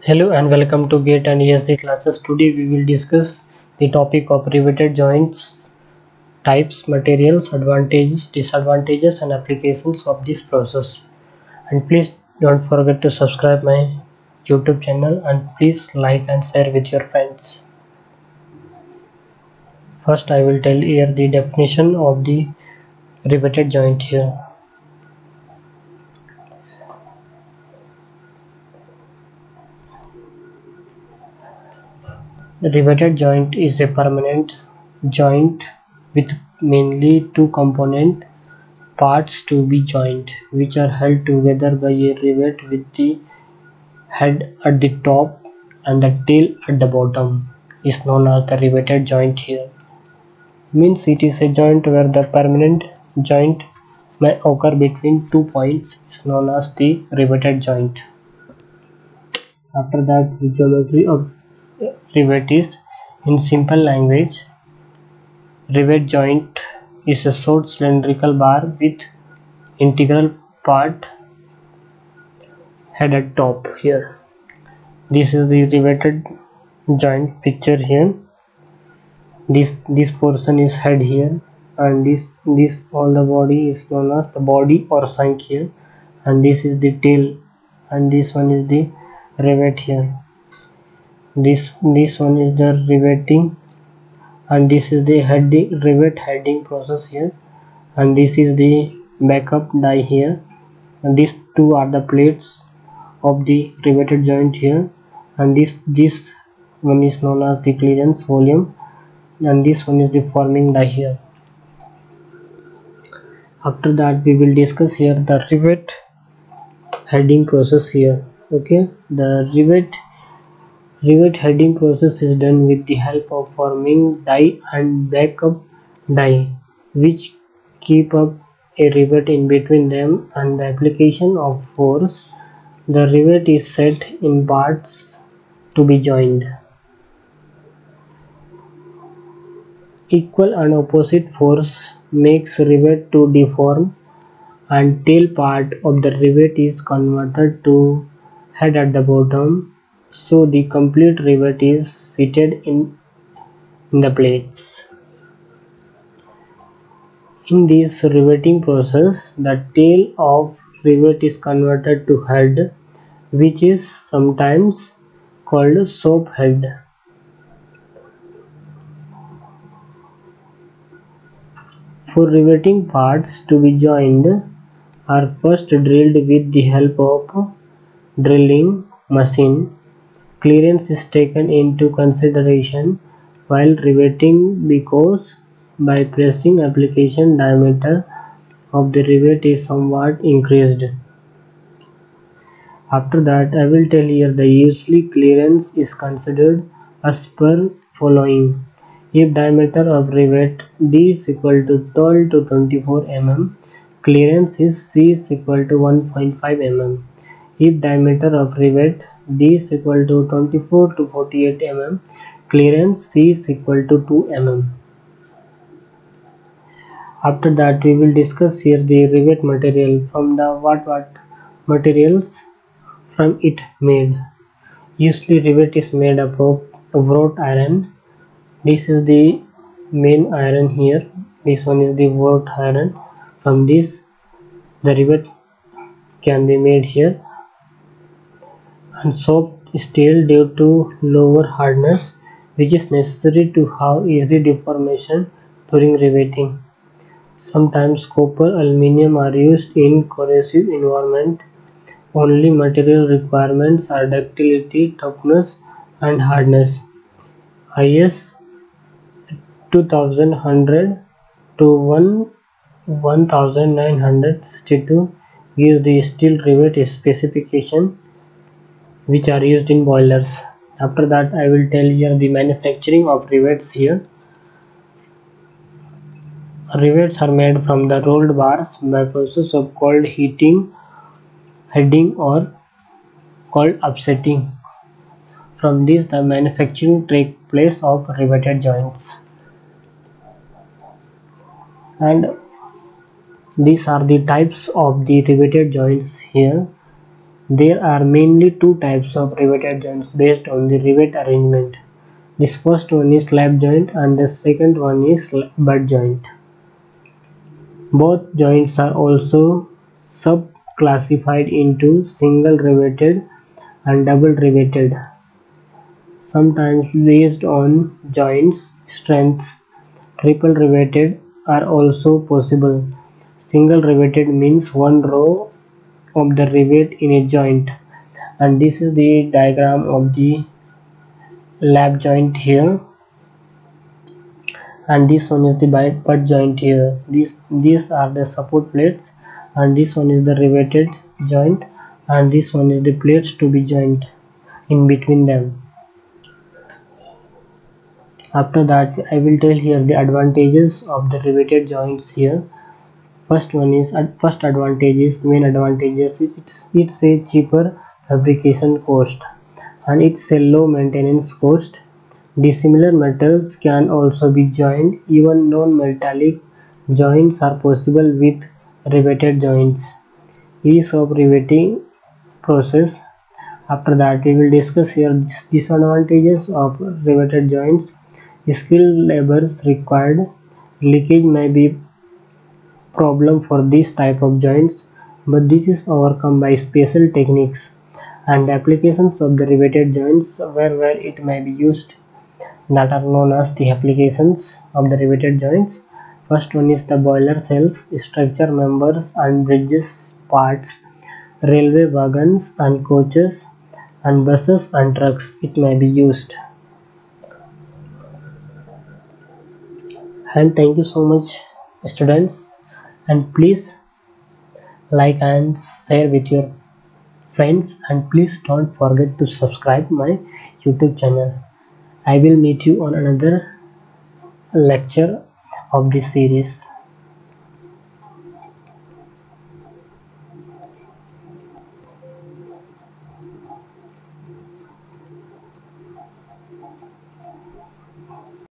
Hello and welcome to GATE and ESC classes. Today we will discuss the topic of riveted joints, types, materials, advantages, disadvantages and applications of this process. And please don't forget to subscribe my YouTube channel and please like and share with your friends. First I will tell here the definition of the riveted joint here. The riveted joint is a permanent joint with mainly two component parts to be joined, which are held together by a rivet with the head at the top and the tail at the bottom, is known as the riveted joint here. Means it is a joint where the permanent joint may occur between 2 points is known as the riveted joint. After that, the geometry of rivet is, in simple language, rivet joint is a short cylindrical bar with integral part head at top here. This is the riveted joint picture here. This portion is head here, and this all the body is known as the body or shank here, and this is the tail, and this one is the rivet here. This one is the riveting, and this is the rivet heading process here, and this is the backup die here, and these two are the plates of the riveted joint here, and this one is known as the clearance volume, and this one is the forming die here. After that we will discuss here the rivet heading process here. Okay, the rivet heading process is done with the help of forming die and backup die, which keep up a rivet in between them, and the application of force. The rivet is set in parts to be joined. Equal and opposite force makes rivet to deform, and tail part of the rivet is converted to head at the bottom, so the complete rivet is seated in the plates. In this riveting process, the tail of rivet is converted to head, which is sometimes called soap head. For riveting parts to be joined are first drilled with the help of drilling machine. Clearance is taken into consideration while riveting because by pressing application diameter of the rivet is somewhat increased. After that, I will tell here the usually clearance is considered as per following. If diameter of rivet D is equal to 12 to 24 mm, clearance is C is equal to 1.5 mm. If diameter of rivet D is equal to 24 to 48 mm, clearance C is equal to 2 mm. After that, we will discuss here the rivet material. From the what materials from it made. Usually rivet is made up of wrought iron. This is the main iron here. This one is the wrought iron. From this the rivet can be made here, and soft steel due to lower hardness, which is necessary to have easy deformation during riveting. Sometimes copper, aluminium are used in corrosive environment. Only material requirements are ductility, toughness and hardness. IS 2100 to 1962 gives the steel rivet specification which are used in boilers. After that, I will tell here the manufacturing of rivets here. Rivets are made from the rolled bars by process of cold heating, heading or called upsetting. From this, the manufacturing takes place of riveted joints. And these are the types of the riveted joints here. There are mainly two types of riveted joints based on the rivet arrangement. This first one is slab joint and the second one is butt joint. Both joints are also sub-classified into single riveted and double riveted. Sometimes based on joints strengths, triple riveted are also possible. Single riveted means one row of the rivet in a joint, and this is the diagram of the lap joint here, and this one is the butt joint here. These are the support plates, and this one is the riveted joint, and this one is the plates to be joined in between them. After that, I will tell here the advantages of the riveted joints here. First advantage is main advantages is it's a cheaper fabrication cost, and it's a low maintenance cost. Dissimilar metals can also be joined. Even non-metallic joints are possible with riveted joints. Ease of riveting process. After that, we will discuss here disadvantages of riveted joints. Skilled labors required. Leakage may be problem for this type of joints, but this is overcome by special techniques and applications of the riveted joints where it may be used, that are known as the applications of the riveted joints. First one is the boiler cells, structure members and bridges parts, railway wagons and coaches, and buses and trucks it may be used. And thank you so much, students, and please like and share with your friends, and please don't forget to subscribe my YouTube channel. I will meet you on another lecture of this series.